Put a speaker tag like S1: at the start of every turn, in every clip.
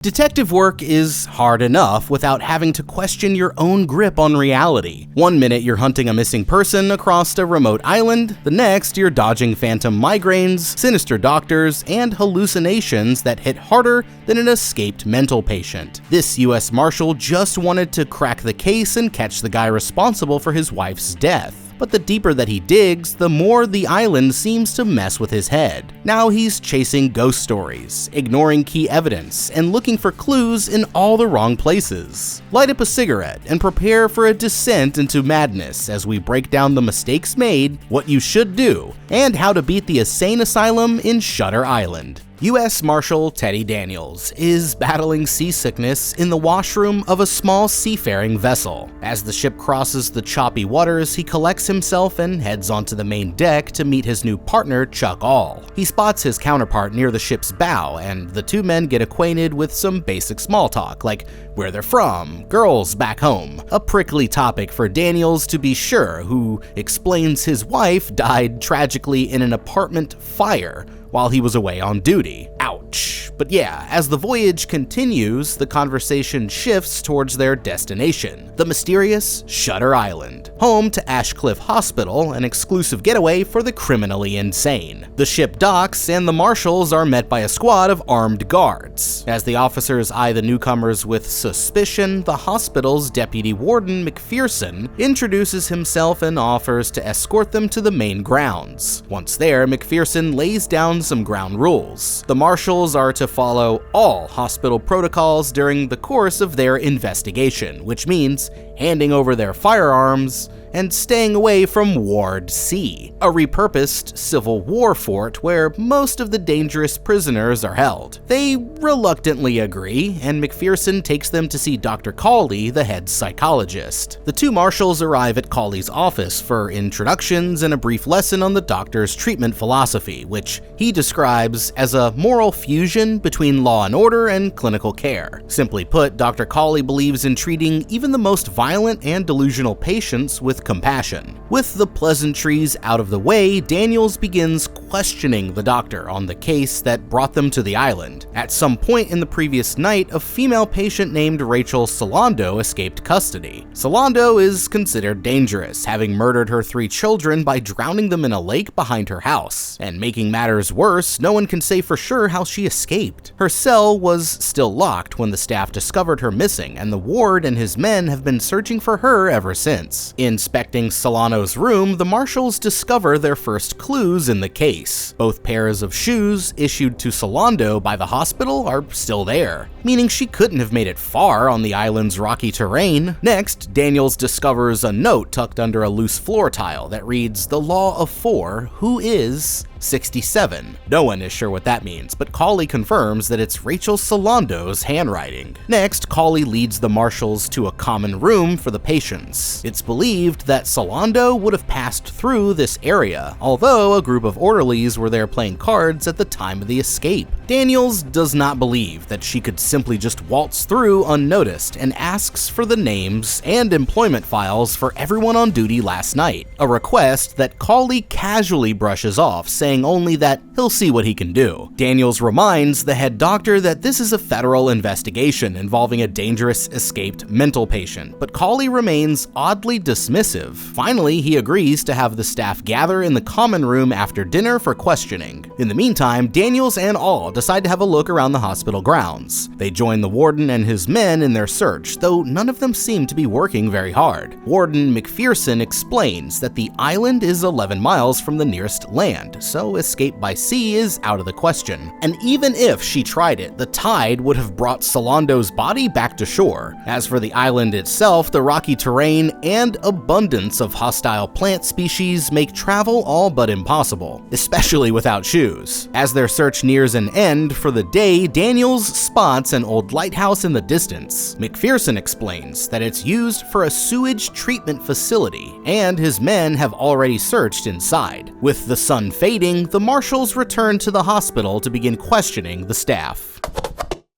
S1: Detective work is hard enough without having to question your own grip on reality. One minute you're hunting a missing person across a remote island, the next you're dodging phantom migraines, sinister doctors, and hallucinations that hit harder than an escaped mental patient. This US Marshal just wanted to crack the case and catch the guy responsible for his wife's death. But the deeper that he digs, the more the island seems to mess with his head. Now he's chasing ghost stories, ignoring key evidence, and looking for clues in all the wrong places. Light up a cigarette and prepare for a descent into madness as we break down the mistakes made, what you should do, and how to beat the insane asylum in Shutter Island. U.S. Marshal Teddy Daniels is battling seasickness in the washroom of a small seafaring vessel. As the ship crosses the choppy waters, he collects himself and heads onto the main deck to meet his new partner, Chuck All. He spots his counterpart near the ship's bow, and the two men get acquainted with some basic small talk, like where they're from, girls back home. A prickly topic for Daniels, to be sure, who explains his wife died tragically in an apartment fire while he was away on duty. Ouch. But yeah, as the voyage continues, the conversation shifts towards their destination, the mysterious Shutter Island, home to Ashcliff Hospital, an exclusive getaway for the criminally insane. The ship docks, and the marshals are met by a squad of armed guards. As the officers eye the newcomers with suspicion, the hospital's deputy warden, McPherson, introduces himself and offers to escort them to the main grounds. Once there, McPherson lays down some ground rules. The marshals are to follow all hospital protocols during the course of their investigation, which means handing over their firearms and staying away from Ward C, a repurposed Civil War fort where most of the dangerous prisoners are held. They reluctantly agree, and McPherson takes them to see Dr. Cawley, the head psychologist. The two marshals arrive at Cawley's office for introductions and a brief lesson on the doctor's treatment philosophy, which he describes as a moral fusion between law and order and clinical care. Simply put, Dr. Cawley believes in treating even the most violent and delusional patients with compassion. With the pleasantries out of the way, Daniels begins questioning the doctor on the case that brought them to the island. At some point in the previous night, a female patient named Rachel Solando escaped custody. Solando is considered dangerous, having murdered her 3 children by drowning them in a lake behind her house. And making matters worse, no one can say for sure how she escaped. Her cell was still locked when the staff discovered her missing, and the ward and his men have been searching for her ever since. Inspecting Solano's room, the marshals discover their first clues in the case. Both pairs of shoes issued to Solando by the hospital are still there, meaning she couldn't have made it far on the island's rocky terrain. Next, Daniels discovers a note tucked under a loose floor tile that reads, "The Law of 4, who is 67. No one is sure what that means, but Cawley confirms that it's Rachel Solando's handwriting. Next, Cawley leads the marshals to a common room for the patients. It's believed that Solando would have passed through this area, although a group of orderlies were there playing cards at the time of the escape. Daniels does not believe that she could simply just waltz through unnoticed and asks for the names and employment files for everyone on duty last night, a request that Cawley casually brushes off, saying only that he'll see what he can do. Daniels reminds the head doctor that this is a federal investigation involving a dangerous escaped mental patient, but Cawley remains oddly dismissive. Finally, he agrees to have the staff gather in the common room after dinner for questioning. In the meantime, Daniels and All decide to have a look around the hospital grounds. They join the warden and his men in their search, though none of them seem to be working very hard. Warden McPherson explains that the island is 11 miles from the nearest land, so escape by sea is out of the question. And even if she tried it, the tide would have brought Solando's body back to shore. As for the island itself, the rocky terrain and abundance of hostile plant species make travel all but impossible, especially without shoes. As their search nears an end for the day, Daniels spots an old lighthouse in the distance. McPherson explains that it's used for a sewage treatment facility, and his men have already searched inside. With the sun fading, the marshals return to the hospital to begin questioning the staff.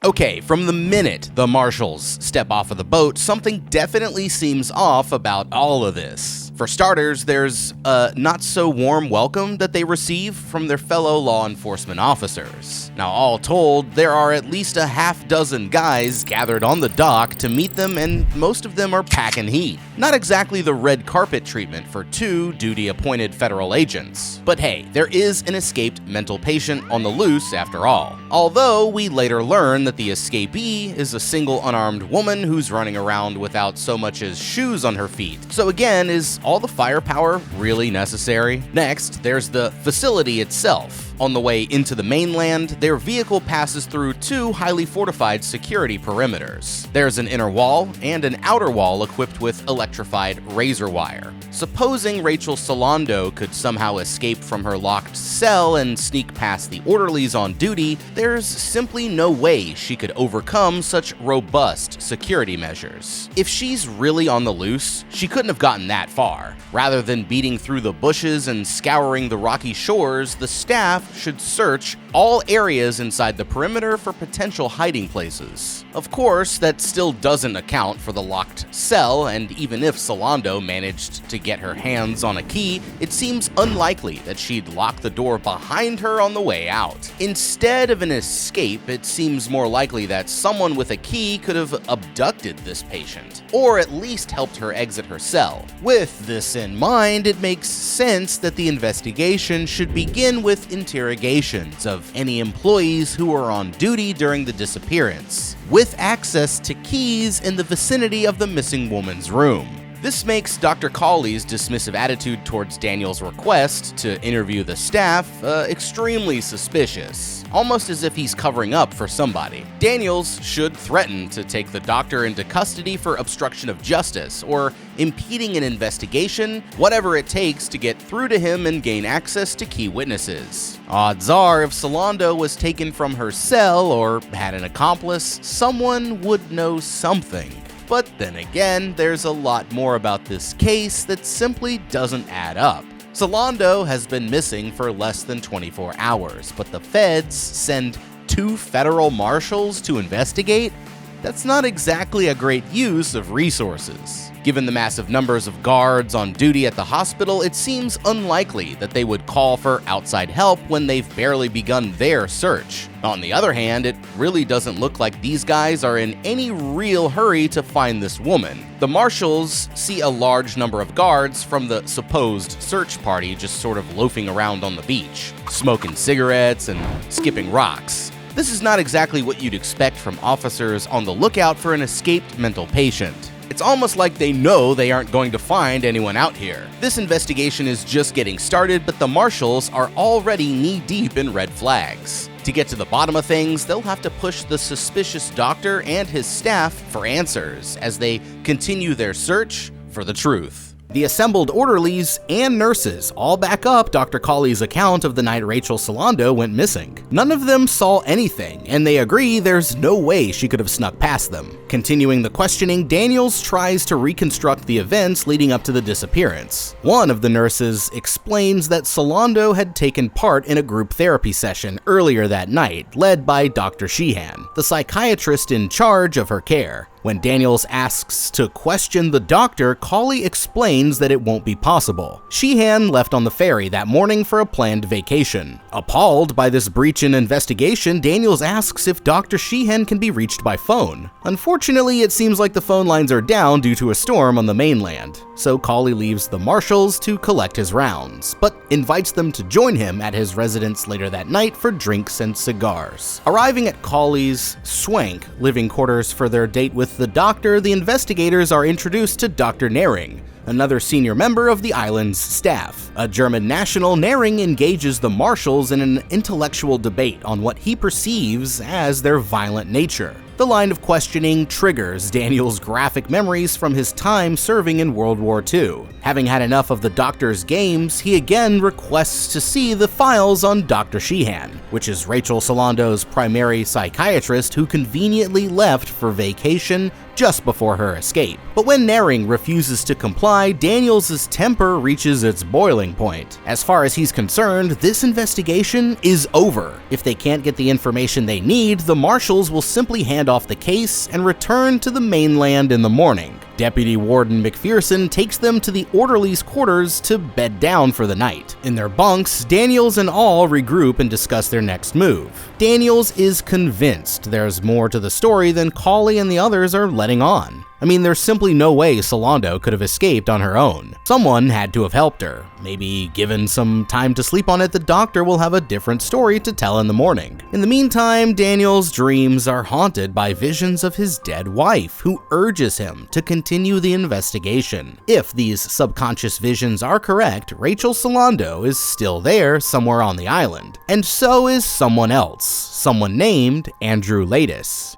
S1: Okay, from the minute the marshals step off of the boat, something definitely seems off about all of this. For starters, there's a not-so-warm welcome that they receive from their fellow law enforcement officers. Now, all told, there are at least a half dozen guys gathered on the dock to meet them, and most of them are packing heat. Not exactly the red carpet treatment for two duty-appointed federal agents. But hey, there is an escaped mental patient on the loose after all. Although we later learn that the escapee is a single unarmed woman who's running around without so much as shoes on her feet. So again, is all the firepower really necessary? Next, there's the facility itself. On the way into the mainland, their vehicle passes through two highly fortified security perimeters. There's an inner wall and an outer wall equipped with electrified razor wire. Supposing Rachel Solando could somehow escape from her locked cell and sneak past the orderlies on duty, there's simply no way she could overcome such robust security measures. If she's really on the loose, she couldn't have gotten that far. Rather than beating through the bushes and scouring the rocky shores, the staff should search all areas inside the perimeter for potential hiding places. Of course, that still doesn't account for the locked cell, and even if Solando managed to get her hands on a key, it seems unlikely that she'd lock the door behind her on the way out. Instead of an escape, it seems more likely that someone with a key could have abducted this patient, or at least helped her exit her cell. With this in mind, it makes sense that the investigation should begin with interrogations of any employees who were on duty during the disappearance, with access to keys in the vicinity of the missing woman's room. This makes Dr. Cawley's dismissive attitude towards Daniel's request to interview the staff extremely suspicious, almost as if he's covering up for somebody. Daniels should threaten to take the doctor into custody for obstruction of justice or impeding an investigation, whatever it takes to get through to him and gain access to key witnesses. Odds are, if Solando was taken from her cell or had an accomplice, someone would know something. But then again, there's a lot more about this case that simply doesn't add up. Solando has been missing for less than 24 hours, but the feds send 2 federal marshals to investigate? That's not exactly a great use of resources. Given the massive numbers of guards on duty at the hospital, it seems unlikely that they would call for outside help when they've barely begun their search. On the other hand, it really doesn't look like these guys are in any real hurry to find this woman. The marshals see a large number of guards from the supposed search party just sort of loafing around on the beach, smoking cigarettes and skipping rocks. This is not exactly what you'd expect from officers on the lookout for an escaped mental patient. It's almost like they know they aren't going to find anyone out here. This investigation is just getting started, but the marshals are already knee-deep in red flags. To get to the bottom of things, they'll have to push the suspicious doctor and his staff for answers as they continue their search for the truth. The assembled orderlies and nurses all back up Dr. Cawley's account of the night Rachel Solando went missing. None of them saw anything, and they agree there's no way she could have snuck past them. Continuing the questioning, Daniels tries to reconstruct the events leading up to the disappearance. One of the nurses explains that Solando had taken part in a group therapy session earlier that night, led by Dr. Sheehan, the psychiatrist in charge of her care. When Daniels asks to question the doctor, Cawley explains that it won't be possible. Sheehan left on the ferry that morning for a planned vacation. Appalled by this breach in investigation, Daniels asks if Dr. Sheehan can be reached by phone. Unfortunately, it seems like the phone lines are down due to a storm on the mainland, so Cawley leaves the marshals to collect his rounds, but invites them to join him at his residence later that night for drinks and cigars. Arriving at Cawley's swank living quarters for their date with the doctor, the investigators are introduced to Dr. Nehring, another senior member of the island's staff. A German national, Nehring engages the marshals in an intellectual debate on what he perceives as their violent nature. The line of questioning triggers Daniel's graphic memories from his time serving in World War II. Having had enough of the doctor's games, he again requests to see the files on Dr. Sheehan, which is Rachel Solando's primary psychiatrist who conveniently left for vacation just before her escape. But when Nehring refuses to comply, Daniels' temper reaches its boiling point. As far as he's concerned, this investigation is over. If they can't get the information they need, the marshals will simply hand off the case and return to the mainland in the morning. Deputy Warden McPherson takes them to the orderlies' quarters to bed down for the night. In their bunks, Daniels and all regroup and discuss their next move. Daniels is convinced there's more to the story than Cawley and the others are letting on. I mean, there's simply no way Solando could have escaped on her own. Someone had to have helped her. Maybe given some time to sleep on it, the doctor will have a different story to tell in the morning. In the meantime, Daniel's dreams are haunted by visions of his dead wife, who urges him to continue the investigation. If these subconscious visions are correct, Rachel Solando is still there somewhere on the island. And so is someone else, someone named Andrew Latis.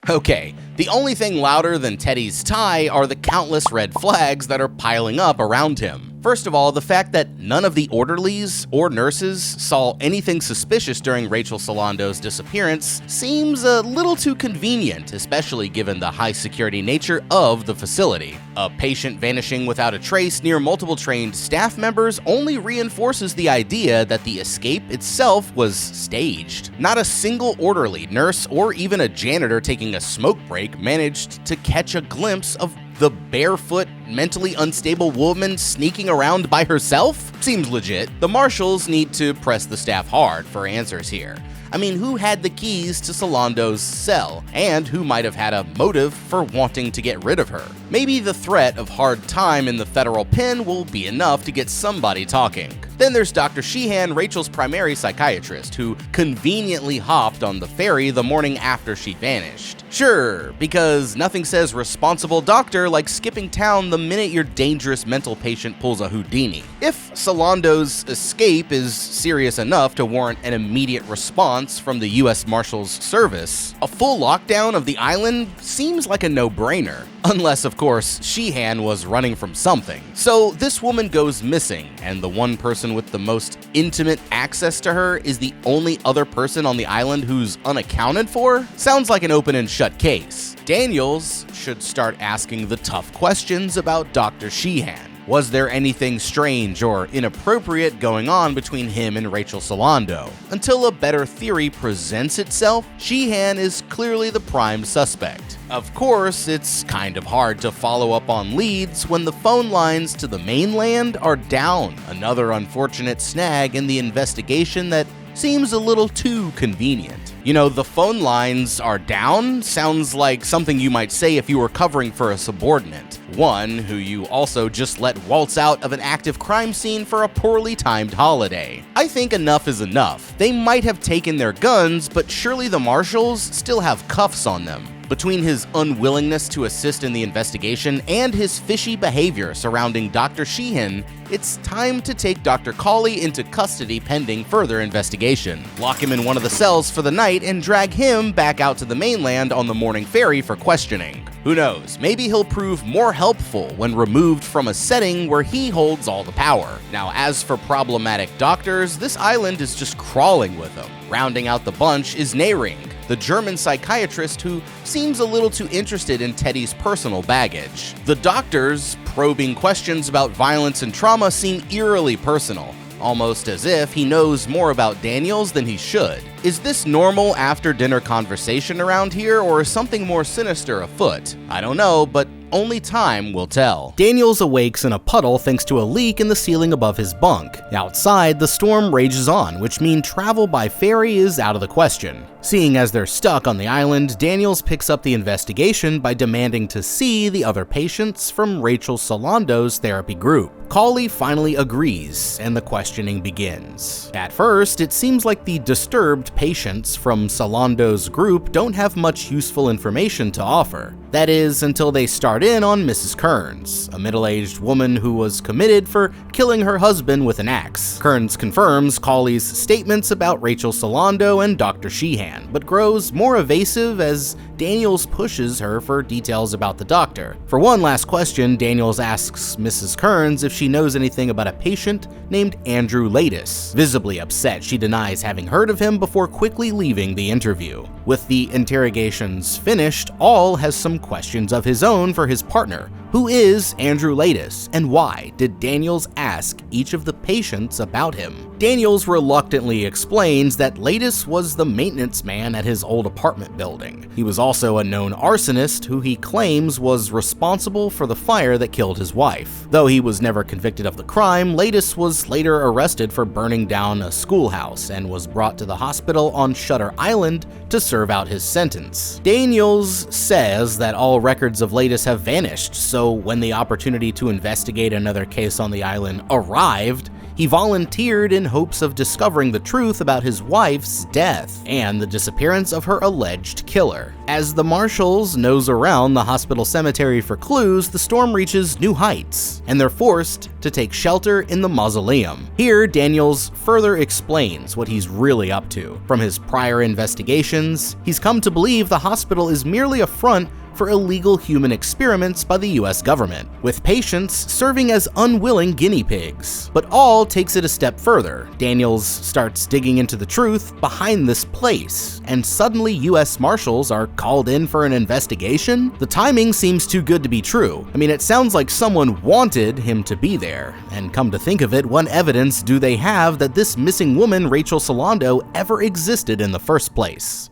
S1: Okay, the only thing louder than Teddy's tie are the countless red flags that are piling up around him. First of all, the fact that none of the orderlies or nurses saw anything suspicious during Rachel Solando's disappearance seems a little too convenient, especially given the high security nature of the facility. A patient vanishing without a trace near multiple trained staff members only reinforces the idea that the escape itself was staged. Not a single orderly, nurse, or even a janitor taking a smoke break managed to catch a glimpse of the barefoot, mentally unstable woman sneaking around by herself? Seems legit. The marshals need to press the staff hard for answers here. I mean, who had the keys to Solando's cell, and who might have had a motive for wanting to get rid of her? Maybe the threat of hard time in the federal pen will be enough to get somebody talking. Then there's Dr. Sheehan, Rachel's primary psychiatrist, who conveniently hopped on the ferry the morning after she vanished. Sure, because nothing says responsible doctor like skipping town the minute your dangerous mental patient pulls a Houdini. If Solando's escape is serious enough to warrant an immediate response from the U.S. Marshals Service, a full lockdown of the island seems like a no-brainer. Unless, of course, Sheehan was running from something. So this woman goes missing, and the one person with the most intimate access to her is the only other person on the island who's unaccounted for? Sounds like an open and shut case. Daniels should start asking the tough questions about Dr. Sheehan. Was there anything strange or inappropriate going on between him and Rachel Solando? Until a better theory presents itself, Sheehan is clearly the prime suspect. Of course, it's kind of hard to follow up on leads when the phone lines to the mainland are down, another unfortunate snag in the investigation that seems a little too convenient. You know, the phone lines are down sounds like something you might say if you were covering for a subordinate, one who you also just let waltz out of an active crime scene for a poorly timed holiday. I think enough is enough. They might have taken their guns, but surely the marshals still have cuffs on them. Between his unwillingness to assist in the investigation and his fishy behavior surrounding Dr. Sheehan, it's time to take Dr. Cawley into custody pending further investigation. Lock him in one of the cells for the night and drag him back out to the mainland on the morning ferry for questioning. Who knows, maybe he'll prove more helpful when removed from a setting where he holds all the power. Now, as for problematic doctors, this island is just crawling with them. Rounding out the bunch is Nehring, the German psychiatrist who seems a little too interested in Teddy's personal baggage. The doctor's probing questions about violence and trauma seem eerily personal, almost as if he knows more about Daniels than he should. Is this normal after-dinner conversation around here, or is something more sinister afoot? I don't know, but only time will tell. Daniels awakes in a puddle thanks to a leak in the ceiling above his bunk. Outside, the storm rages on, which means travel by ferry is out of the question. Seeing as they're stuck on the island, Daniels picks up the investigation by demanding to see the other patients from Rachel Solando's therapy group. Cawley finally agrees, and the questioning begins. At first, it seems like the disturbed patients from Solando's group don't have much useful information to offer. That is, until they start in on Mrs. Kearns, a middle-aged woman who was committed for killing her husband with an axe. Kearns confirms Cawley's statements about Rachel Solando and Dr. Sheehan, but grows more evasive as Daniels pushes her for details about the doctor. For one last question, Daniels asks Mrs. Kearns if she knows anything about a patient named Andrew Latis. Visibly upset, she denies having heard of him before quickly leaving the interview. With the interrogations finished, All has some questions of his own for his partner, Who is Andrew Laeddis, and why did Daniels ask each of the patients about him? Daniels reluctantly explains that Laeddis was the maintenance man at his old apartment building. He was also a known arsonist who he claims was responsible for the fire that killed his wife. Though he was never convicted of the crime, Laeddis was later arrested for burning down a schoolhouse and was brought to the hospital on Shutter Island to serve out his sentence. Daniels says that all records of Laeddis have vanished, so when the opportunity to investigate another case on the island arrived, he volunteered in hopes of discovering the truth about his wife's death and the disappearance of her alleged killer. As the marshals nose around the hospital cemetery for clues, the storm reaches new heights, and they're forced to take shelter in the mausoleum. Here, Daniels further explains what he's really up to. From his prior investigations, he's come to believe the hospital is merely a front for illegal human experiments by the US government, with patients serving as unwilling guinea pigs. But all takes it a step further. Daniels starts digging into the truth behind this place, and suddenly US Marshals are called in for an investigation? The timing seems too good to be true. I mean, it sounds like someone wanted him to be there, and come to think of it, what evidence do they have that this missing woman, Rachel Solando, ever existed in the first place?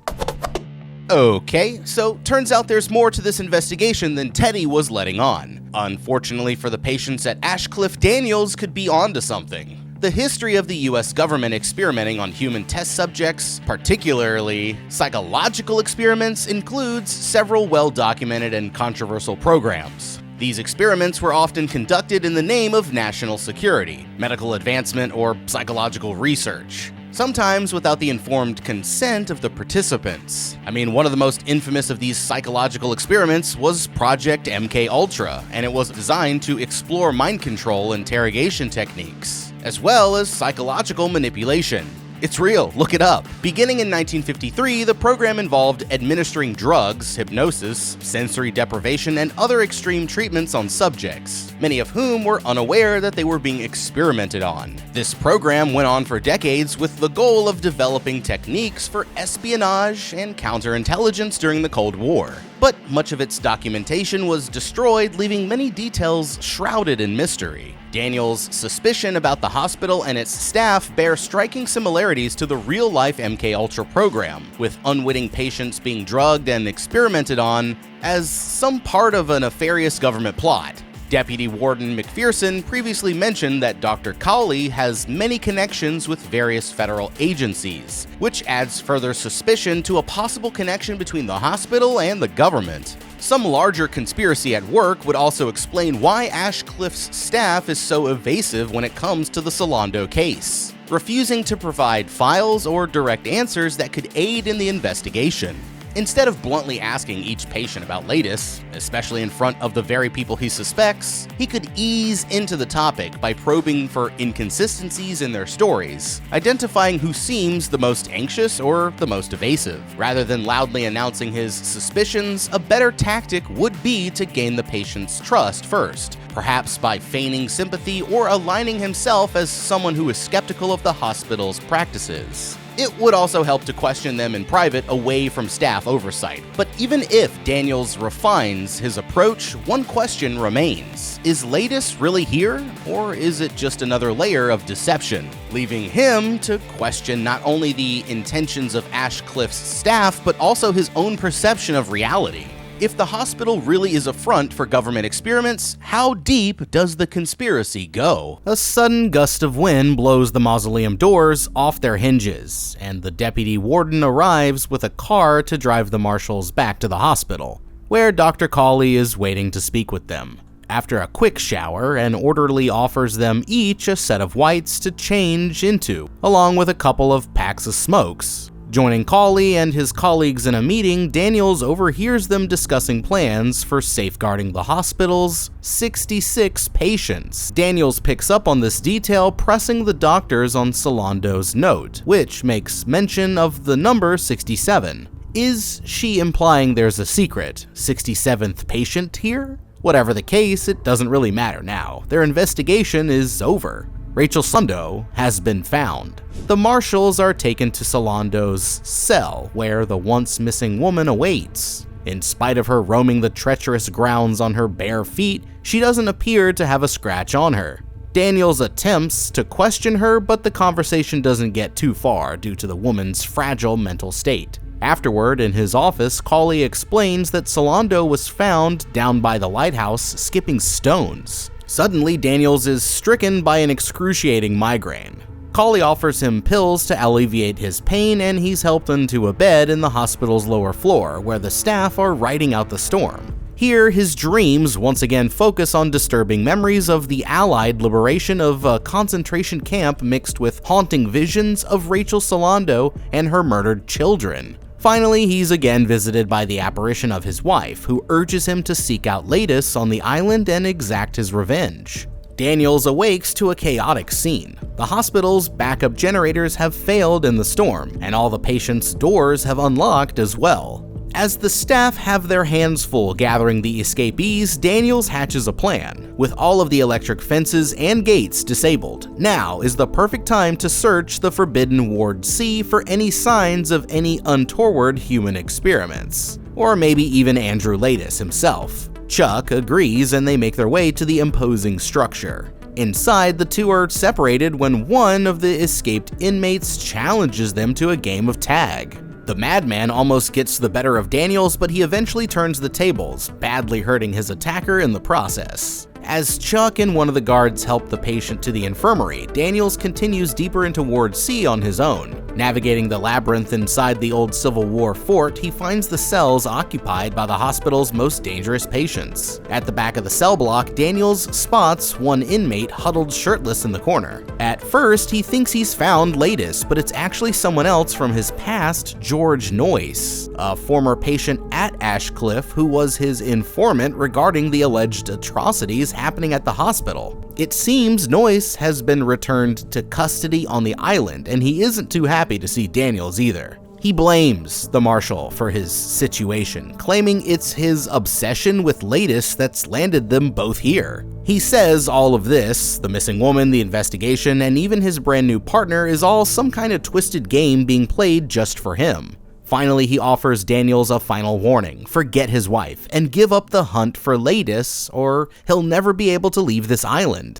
S1: Okay, so turns out there's more to this investigation than Teddy was letting on. Unfortunately for the patients at Ashcliff, Daniels could be onto something. The history of the US government experimenting on human test subjects, particularly psychological experiments, includes several well-documented and controversial programs. These experiments were often conducted in the name of national security, medical advancement, or psychological research, sometimes without the informed consent of the participants. I mean, one of the most infamous of these psychological experiments was Project MKUltra, and it was designed to explore mind control interrogation techniques, as well as psychological manipulation. It's real, look it up. Beginning in 1953, the program involved administering drugs, hypnosis, sensory deprivation, and other extreme treatments on subjects, many of whom were unaware that they were being experimented on. This program went on for decades with the goal of developing techniques for espionage and counterintelligence during the Cold War. But much of its documentation was destroyed, leaving many details shrouded in mystery. Daniels' suspicion about the hospital and its staff bear striking similarities to the real-life MKUltra program, with unwitting patients being drugged and experimented on as some part of a nefarious government plot. Deputy Warden McPherson previously mentioned that Dr. Cawley has many connections with various federal agencies, which adds further suspicion to a possible connection between the hospital and the government. Some larger conspiracy at work would also explain why Ashcliff's staff is so evasive when it comes to the Solando case, refusing to provide files or direct answers that could aid in the investigation. Instead of bluntly asking each patient about Laeddis, especially in front of the very people he suspects, he could ease into the topic by probing for inconsistencies in their stories, identifying who seems the most anxious or the most evasive. Rather than loudly announcing his suspicions, a better tactic would be to gain the patient's trust first, perhaps by feigning sympathy or aligning himself as someone who is skeptical of the hospital's practices. It would also help to question them in private away from staff oversight. But even if Daniels refines his approach, one question remains. Is Laeddis really here, or is it just another layer of deception? Leaving him to question not only the intentions of Ashcliff's staff, but also his own perception of reality. If the hospital really is a front for government experiments, how deep does the conspiracy go? A sudden gust of wind blows the mausoleum doors off their hinges, and the deputy warden arrives with a car to drive the marshals back to the hospital, where Dr. Cawley is waiting to speak with them. After a quick shower, an orderly offers them each a set of whites to change into, along with a couple of packs of smokes. Joining Cawley and his colleagues in a meeting, Daniels overhears them discussing plans for safeguarding the hospital's 66 patients. Daniels picks up on this detail, pressing the doctors on Solando's note, which makes mention of the number 67. Is she implying there's a secret 67th patient here? Whatever the case, it doesn't really matter now. Their investigation is over. Rachel Solando has been found. The marshals are taken to Solando's cell, where the once missing woman awaits. In spite of her roaming the treacherous grounds on her bare feet, she doesn't appear to have a scratch on her. Daniels attempts to question her, but the conversation doesn't get too far due to the woman's fragile mental state. Afterward, in his office, Cawley explains that Solando was found down by the lighthouse skipping stones. Suddenly, Daniels is stricken by an excruciating migraine. Cawley offers him pills to alleviate his pain, and he's helped into a bed in the hospital's lower floor, where the staff are riding out the storm. Here, his dreams once again focus on disturbing memories of the Allied liberation of a concentration camp mixed with haunting visions of Rachel Solando and her murdered children. Finally, he's again visited by the apparition of his wife, who urges him to seek out Latus on the island and exact his revenge. Daniels awakes to a chaotic scene. The hospital's backup generators have failed in the storm, and all the patients' doors have unlocked as well. As the staff have their hands full gathering the escapees, Daniels hatches a plan. With all of the electric fences and gates disabled, now is the perfect time to search the forbidden Ward C for any signs of any untoward human experiments. Or maybe even Andrew Latus himself. Chuck agrees and they make their way to the imposing structure. Inside, the two are separated when one of the escaped inmates challenges them to a game of tag. The madman almost gets the better of Daniels, but he eventually turns the tables, badly hurting his attacker in the process. As Chuck and one of the guards help the patient to the infirmary, Daniels continues deeper into Ward C on his own. Navigating the labyrinth inside the old Civil War fort, he finds the cells occupied by the hospital's most dangerous patients. At the back of the cell block, Daniels spots one inmate huddled shirtless in the corner. At first, he thinks he's found Latus, but it's actually someone else from his past, George Noyce, a former patient at Ashcliff who was his informant regarding the alleged atrocities happening at the hospital. It seems Noyce has been returned to custody on the island, and he isn't too happy to see Daniels either. He blames the marshal for his situation, claiming it's his obsession with Latus that's landed them both here. He says all of this, the missing woman, the investigation, and even his brand new partner, is all some kind of twisted game being played just for him. Finally, he offers Daniels a final warning: forget his wife and give up the hunt for Latus, or he'll never be able to leave this island.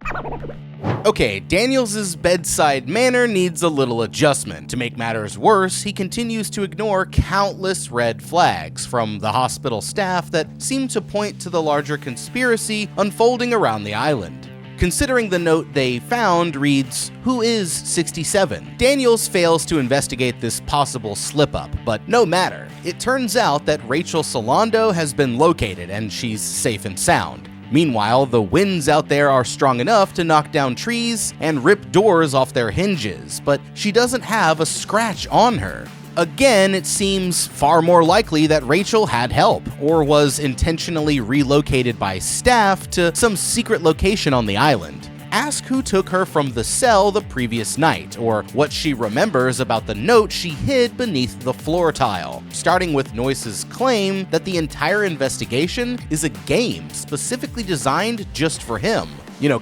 S1: Okay, Daniels' bedside manner needs a little adjustment. To make matters worse, he continues to ignore countless red flags from the hospital staff that seem to point to the larger conspiracy unfolding around the island. Considering the note they found reads, "Who is 67?" Daniels fails to investigate this possible slip-up, but no matter. It turns out that Rachel Solando has been located and she's safe and sound. Meanwhile, the winds out there are strong enough to knock down trees and rip doors off their hinges, but she doesn't have a scratch on her. Again, it seems far more likely that Rachel had help, or was intentionally relocated by staff to some secret location on the island. Ask who took her from the cell the previous night, or what she remembers about the note she hid beneath the floor tile, starting with Noyce's claim that the entire investigation is a game specifically designed just for him.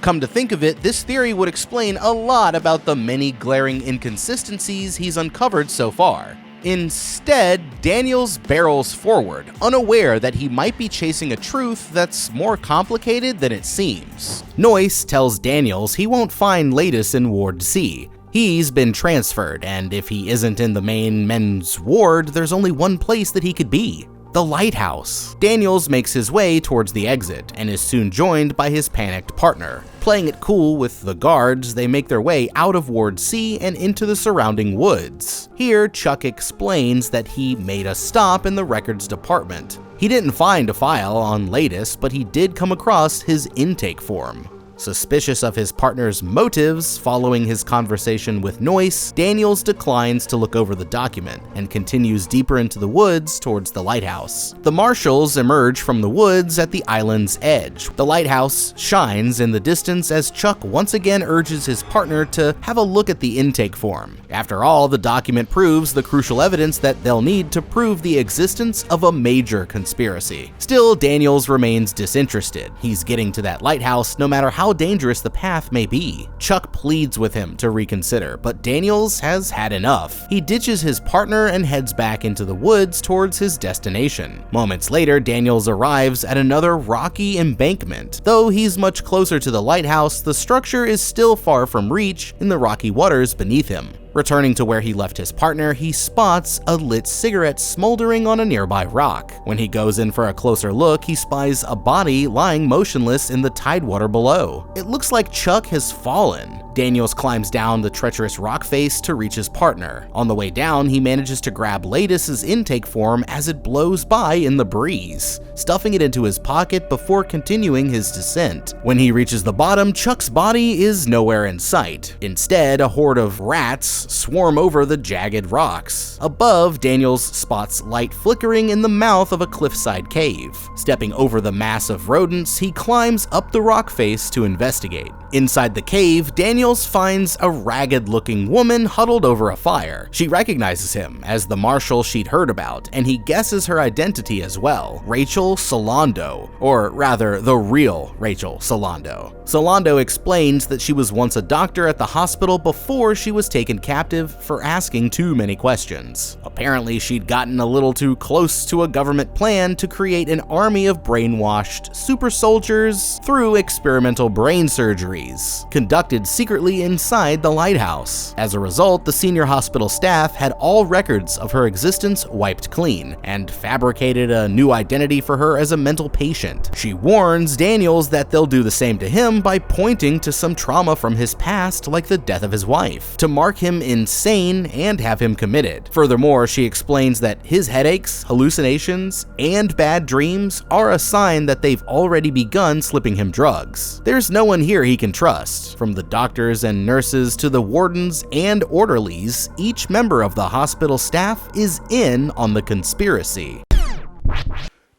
S1: Come to think of it, this theory would explain a lot about the many glaring inconsistencies he's uncovered so far. Instead, Daniels barrels forward, unaware that he might be chasing a truth that's more complicated than it seems. Noyce tells Daniels he won't find Latus in Ward C. He's been transferred, and if he isn't in the main men's ward, there's only one place that he could be: the lighthouse. Daniels makes his way towards the exit and is soon joined by his panicked partner. Playing it cool with the guards, they make their way out of Ward C and into the surrounding woods. Here, Chuck explains that he made a stop in the records department. He didn't find a file on Latus, but he did come across his intake form. Suspicious of his partner's motives following his conversation with Noyce, Daniels declines to look over the document and continues deeper into the woods towards the lighthouse. The marshals emerge from the woods at the island's edge. The lighthouse shines in the distance as Chuck once again urges his partner to have a look at the intake form. After all, the document proves the crucial evidence that they'll need to prove the existence of a major conspiracy. Still, Daniels remains disinterested. He's getting to that lighthouse no matter how how dangerous the path may be. Chuck pleads with him to reconsider, but Daniels has had enough. He ditches his partner and heads back into the woods towards his destination. Moments later, Daniels arrives at another rocky embankment. Though he's much closer to the lighthouse, the structure is still far from reach in the rocky waters beneath him. Returning to where he left his partner, he spots a lit cigarette smoldering on a nearby rock. When he goes in for a closer look, he spies a body lying motionless in the tidewater below. It looks like Chuck has fallen. Daniels climbs down the treacherous rock face to reach his partner. On the way down, he manages to grab Ladis's intake form as it blows by in the breeze, stuffing it into his pocket before continuing his descent. When he reaches the bottom, Chuck's body is nowhere in sight. Instead, a horde of rats swarm over the jagged rocks. Above, Daniels spots light flickering in the mouth of a cliffside cave. Stepping over the mass of rodents, he climbs up the rock face to investigate. Inside the cave, Daniels finds a ragged-looking woman huddled over a fire. She recognizes him as the marshal she'd heard about, and he guesses her identity as well: Rachel Solando, or rather, the real Rachel Solando. Solando explains that she was once a doctor at the hospital before she was taken captive for asking too many questions. Apparently, she'd gotten a little too close to a government plan to create an army of brainwashed super soldiers through experimental brain surgeries, conducted secretly inside the lighthouse. As a result, the senior hospital staff had all records of her existence wiped clean, and fabricated a new identity for her as a mental patient. She warns Daniels that they'll do the same to him by pointing to some trauma from his past, like the death of his wife, to mark him insane and have him committed. Furthermore, she explains that his headaches, hallucinations, and bad dreams are a sign that they've already begun slipping him drugs. There's no one here he can trust. From the doctors and nurses to the wardens and orderlies, each member of the hospital staff is in on the conspiracy.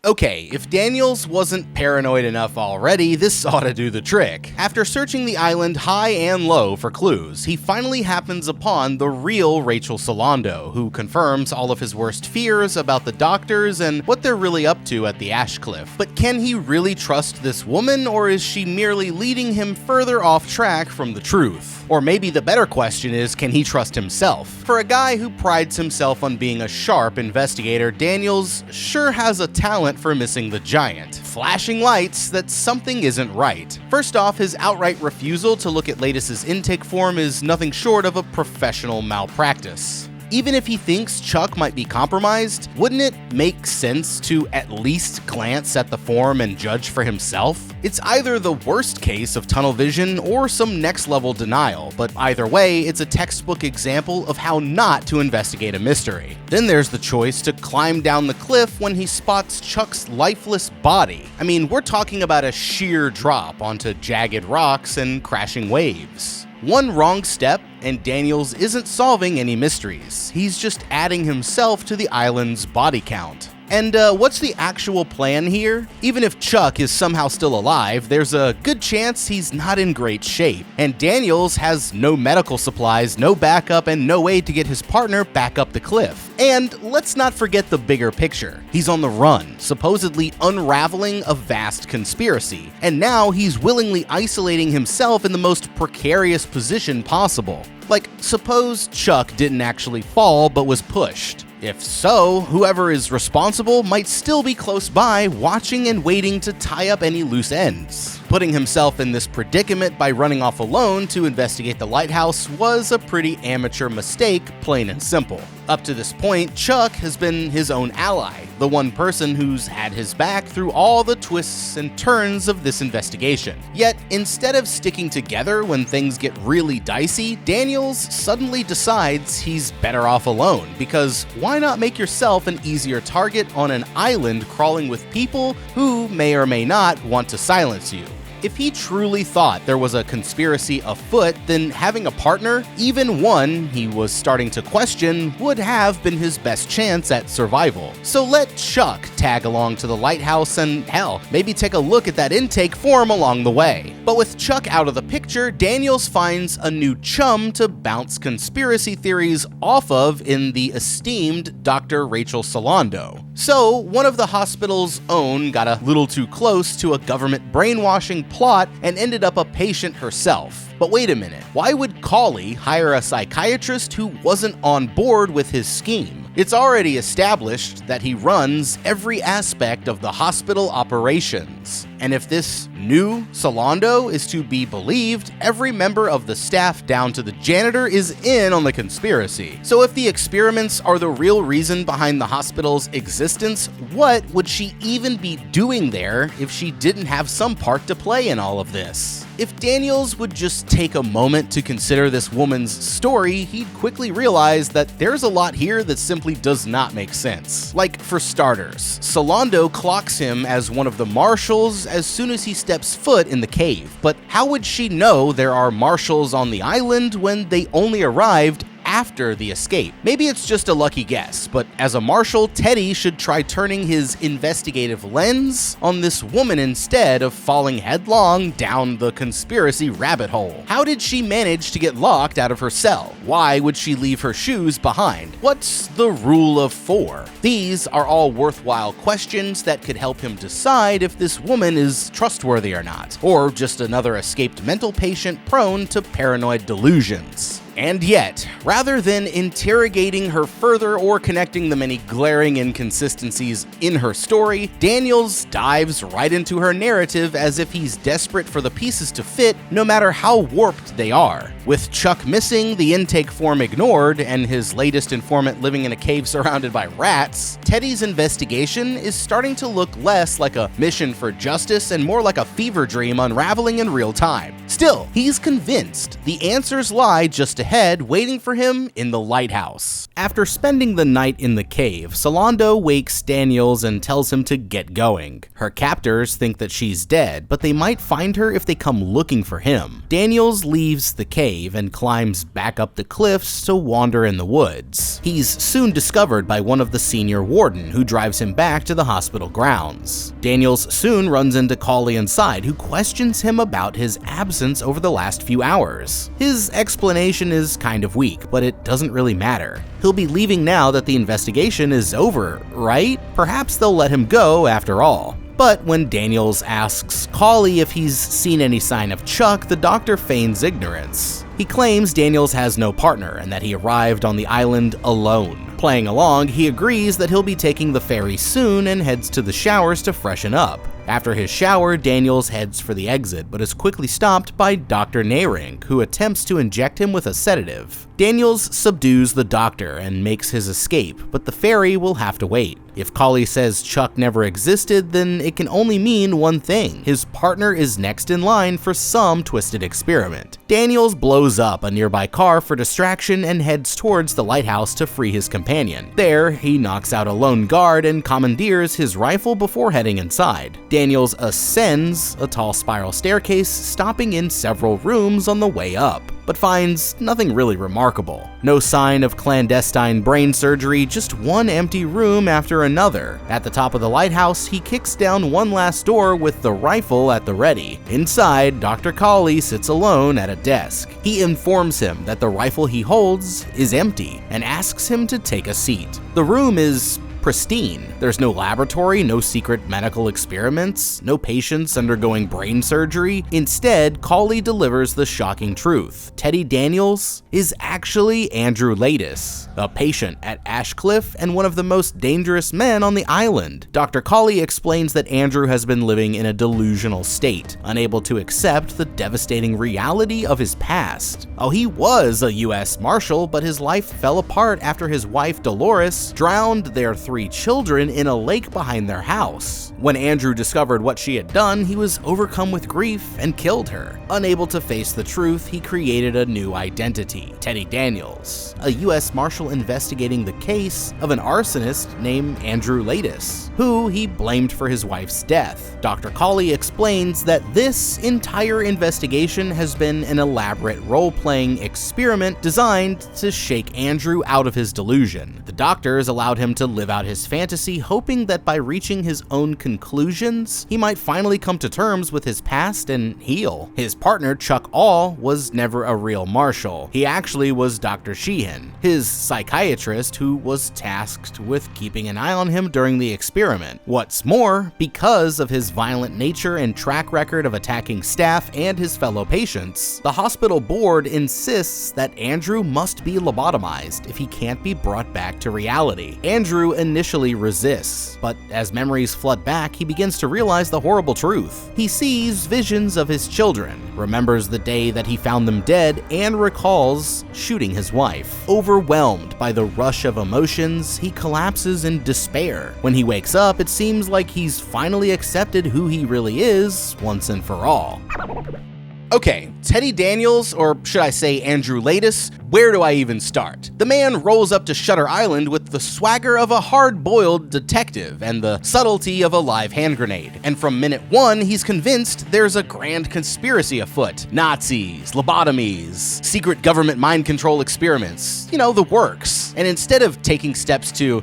S1: Okay, if Daniels wasn't paranoid enough already, this ought to do the trick. After searching the island high and low for clues, he finally happens upon the real Rachel Solando, who confirms all of his worst fears about the doctors and what they're really up to at the ash cliff. But can he really trust this woman, or is she merely leading him further off track from the truth? Or maybe the better question is, can he trust himself? For a guy who prides himself on being a sharp investigator, Daniels sure has a talent for missing the giant, flashing lights that something isn't right. First off, his outright refusal to look at Ladis's intake form is nothing short of a professional malpractice. Even if he thinks Chuck might be compromised, wouldn't it make sense to at least glance at the form and judge for himself? It's either the worst case of tunnel vision or some next-level denial, but either way, it's a textbook example of how not to investigate a mystery. Then there's the choice to climb down the cliff when he spots Chuck's lifeless body. I mean, we're talking about a sheer drop onto jagged rocks and crashing waves. One wrong step, and Daniels isn't solving any mysteries. He's just adding himself to the island's body count. And what's the actual plan here? Even if Chuck is somehow still alive, there's a good chance he's not in great shape. And Daniels has no medical supplies, no backup, and no way to get his partner back up the cliff. And let's not forget the bigger picture. He's on the run, supposedly unraveling a vast conspiracy. And now he's willingly isolating himself in the most precarious position possible. Like, suppose Chuck didn't actually fall but was pushed. If so, whoever is responsible might still be close by, watching and waiting to tie up any loose ends. Putting himself in this predicament by running off alone to investigate the lighthouse was a pretty amateur mistake, plain and simple. Up to this point, Chuck has been his own ally, the one person who's had his back through all the twists and turns of this investigation. Yet, instead of sticking together when things get really dicey, Daniels suddenly decides he's better off alone, because why not make yourself an easier target on an island crawling with people who may or may not want to silence you? If he truly thought there was a conspiracy afoot, then having a partner, even one he was starting to question, would have been his best chance at survival. So let Chuck tag along to the lighthouse and, hell, maybe take a look at that intake form along the way. But with Chuck out of the picture, Daniels finds a new chum to bounce conspiracy theories off of in the esteemed Dr. Rachel Solando. So, one of the hospital's own got a little too close to a government brainwashing plot and ended up a patient herself. But wait a minute, why would Cawley hire a psychiatrist who wasn't on board with his scheme? It's already established that he runs every aspect of the hospital operations. And if this new Solando is to be believed, every member of the staff down to the janitor is in on the conspiracy. So if the experiments are the real reason behind the hospital's existence, what would she even be doing there if she didn't have some part to play in all of this? If Daniels would just take a moment to consider this woman's story, he'd quickly realize that there's a lot here that simply does not make sense. Like, for starters, Solando clocks him as one of the marshals as soon as he steps foot in the cave. But how would she know there are marshals on the island when they only arrived after the escape? Maybe it's just a lucky guess, but as a marshal, Teddy should try turning his investigative lens on this woman instead of falling headlong down the conspiracy rabbit hole. How did she manage to get locked out of her cell? Why would she leave her shoes behind? What's the rule of 4? These are all worthwhile questions that could help him decide if this woman is trustworthy or not, or just another escaped mental patient prone to paranoid delusions. And yet, rather than interrogating her further or connecting the many glaring inconsistencies in her story, Daniels dives right into her narrative as if he's desperate for the pieces to fit, no matter how warped they are. With Chuck missing, the intake form ignored, and his latest informant living in a cave surrounded by rats, Teddy's investigation is starting to look less like a mission for justice and more like a fever dream unraveling in real time. Still, he's convinced the answers lie just ahead, waiting for him in the lighthouse. After spending the night in the cave, Solando wakes Daniels and tells him to get going. Her captors think that she's dead, but they might find her if they come looking for him. Daniels leaves the cave and climbs back up the cliffs to wander in the woods. He's soon discovered by one of the senior warden, who drives him back to the hospital grounds. Daniels soon runs into Cawley inside, who questions him about his absence over the last few hours. His explanation is kind of weak, but it doesn't really matter. He'll be leaving now that the investigation is over, right? Perhaps they'll let him go after all. But when Daniels asks Cawley if he's seen any sign of Chuck, the doctor feigns ignorance. He claims Daniels has no partner and that he arrived on the island alone. Playing along, he agrees that he'll be taking the ferry soon and heads to the showers to freshen up. After his shower, Daniels heads for the exit, but is quickly stopped by Dr. Naring, who attempts to inject him with a sedative. Daniels subdues the doctor and makes his escape, but the ferry will have to wait. If Cawley says Chuck never existed, then it can only mean one thing: his partner is next in line for some twisted experiment. Daniels blows up a nearby car for distraction and heads towards the lighthouse to free his companion. There, he knocks out a lone guard and commandeers his rifle before heading inside. Daniels ascends a tall spiral staircase, stopping in several rooms on the way up, but finds nothing really remarkable. No sign of clandestine brain surgery, just one empty room after another. At the top of the lighthouse, he kicks down one last door with the rifle at the ready. Inside, Dr. Cawley sits alone at a desk. He informs him that the rifle he holds is empty and asks him to take a seat. The room is pristine. There's no laboratory, no secret medical experiments, no patients undergoing brain surgery. Instead, Cawley delivers the shocking truth. Teddy Daniels is actually Andrew Latis, a patient at Ashcliff and one of the most dangerous men on the island. Dr. Cawley explains that Andrew has been living in a delusional state, unable to accept the devastating reality of his past. Oh, he was a U.S. Marshal, but his life fell apart after his wife Dolores drowned their 3 children in a lake behind their house. When Andrew discovered what she had done, he was overcome with grief and killed her. Unable to face the truth, he created a new identity: Teddy Daniels, a U.S. Marshal investigating the case of an arsonist named Andrew Latis, who he blamed for his wife's death. Dr. Cawley explains that this entire investigation has been an elaborate role-playing experiment designed to shake Andrew out of his delusion. The doctors allowed him to live out about his fantasy, hoping that by reaching his own conclusions, he might finally come to terms with his past and heal. His partner, Chuck All, was never a real Marshall. He actually was Dr. Sheehan, his psychiatrist who was tasked with keeping an eye on him during the experiment. What's more, because of his violent nature and track record of attacking staff and his fellow patients, the hospital board insists that Andrew must be lobotomized if he can't be brought back to reality. Andrew initially resists, but as memories flood back, he begins to realize the horrible truth. He sees visions of his children, remembers the day that he found them dead, and recalls shooting his wife. Overwhelmed by the rush of emotions, he collapses in despair. When he wakes up, it seems like he's finally accepted who he really is once and for all. Okay, Teddy Daniels, or should I say Andrew Laeddis, where do I even start? The man rolls up to Shutter Island with the swagger of a hard-boiled detective and the subtlety of a live hand grenade. And from minute one, he's convinced there's a grand conspiracy afoot. Nazis, lobotomies, secret government mind control experiments, the works. And instead of taking steps to,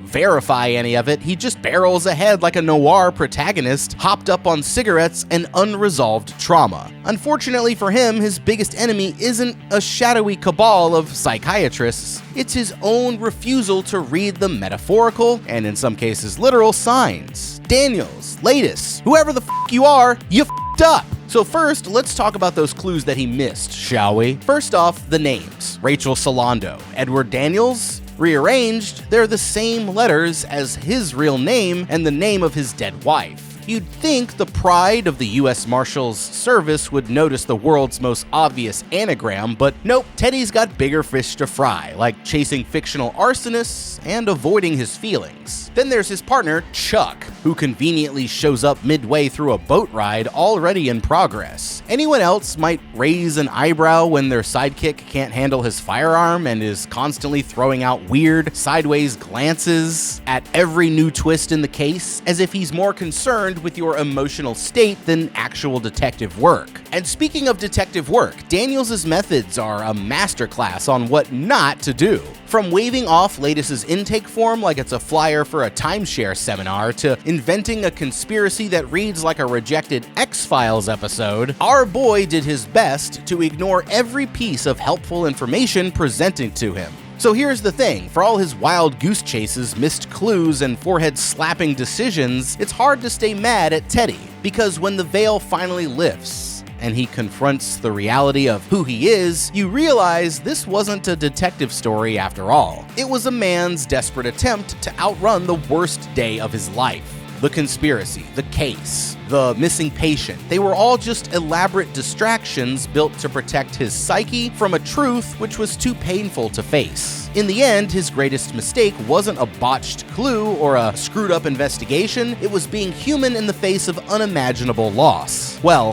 S1: verify any of it, he just barrels ahead like a noir protagonist hopped up on cigarettes and unresolved trauma. Unfortunately for him, his biggest enemy isn't a shadowy cabal of psychiatrists. It's his own refusal to read the metaphorical, and in some cases literal, signs. Daniels, Laeddis, whoever the f*** you are, you f***ed up. So first, let's talk about those clues that he missed, shall we? First off, the names. Rachel Solando, Edward Daniels. Rearranged, they're the same letters as his real name and the name of his dead wife. You'd think the pride of the U.S. Marshals Service would notice the world's most obvious anagram, but nope, Teddy's got bigger fish to fry, like chasing fictional arsonists and avoiding his feelings. Then there's his partner, Chuck, who conveniently shows up midway through a boat ride already in progress. Anyone else might raise an eyebrow when their sidekick can't handle his firearm and is constantly throwing out weird, sideways glances at every new twist in the case, as if he's more concerned with your emotional state than actual detective work. And speaking of detective work, Daniels' methods are a masterclass on what not to do. From waving off Laeddis' intake form like it's a flyer for a timeshare seminar to inventing a conspiracy that reads like a rejected X-Files episode, our boy did his best to ignore every piece of helpful information presented to him. So here's the thing, for all his wild goose chases, missed clues, and forehead-slapping decisions, it's hard to stay mad at Teddy, because when the veil finally lifts and he confronts the reality of who he is, you realize this wasn't a detective story after all. It was a man's desperate attempt to outrun the worst day of his life. The conspiracy, the case, the missing patient, they were all just elaborate distractions built to protect his psyche from a truth which was too painful to face. In the end, his greatest mistake wasn't a botched clue or a screwed up investigation, it was being human in the face of unimaginable loss. Well,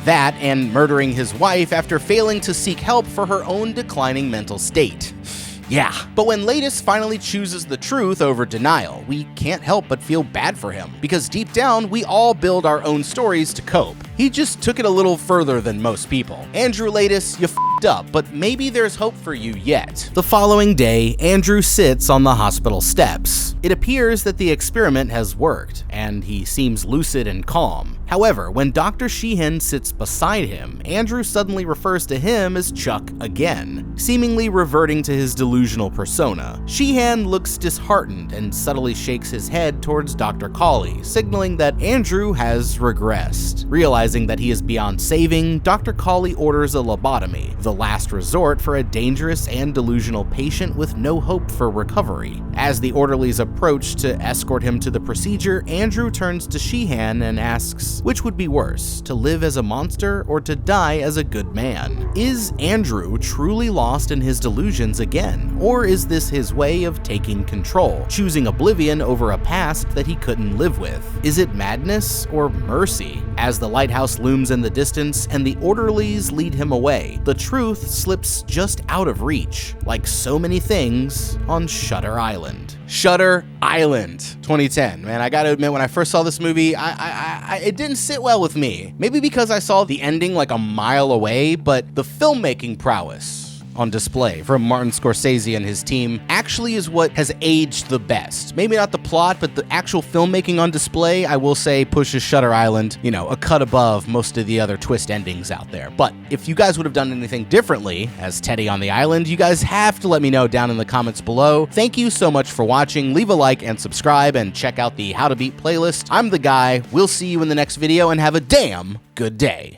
S1: that and murdering his wife after failing to seek help for her own declining mental state. Yeah, but when Laeddis finally chooses the truth over denial, we can't help but feel bad for him, because deep down, we all build our own stories to cope. He just took it a little further than most people. Andrew Laeddis, you f***ed up, but maybe there's hope for you yet. The following day, Andrew sits on the hospital steps. It appears that the experiment has worked, and he seems lucid and calm. However, when Dr. Sheehan sits beside him, Andrew suddenly refers to him as Chuck again, seemingly reverting to his delusional persona. Sheehan looks disheartened and subtly shakes his head towards Dr. Cawley, signaling that Andrew has regressed. Realizing that he is beyond saving, Dr. Cawley orders a lobotomy, the last resort for a dangerous and delusional patient with no hope for recovery. As the orderlies approach to escort him to the procedure, Andrew turns to Sheehan and asks, which would be worse, to live as a monster or to die as a good man? Is Andrew truly lost in his delusions again, or is this his way of taking control, choosing oblivion over a past that he couldn't live with? Is it madness or mercy? As the lighthouse looms in the distance and the orderlies lead him away, the truth slips just out of reach, like so many things on Shutter Island. Shutter Island, 2010. Man, I gotta admit, when I first saw this movie, it didn't sit well with me. Maybe because I saw the ending like a mile away, but the filmmaking prowess, on display from Martin Scorsese and his team actually is what has aged the best. Maybe not the plot, but the actual filmmaking on display, I will say, pushes Shutter Island, you know, a cut above most of the other twist endings out there. But if you guys would have done anything differently as Teddy on the island, you guys have to let me know down in the comments below. Thank you so much for watching. Leave a like and subscribe and check out the How to Beat playlist. I'm the guy. We'll see you in the next video and have a damn good day.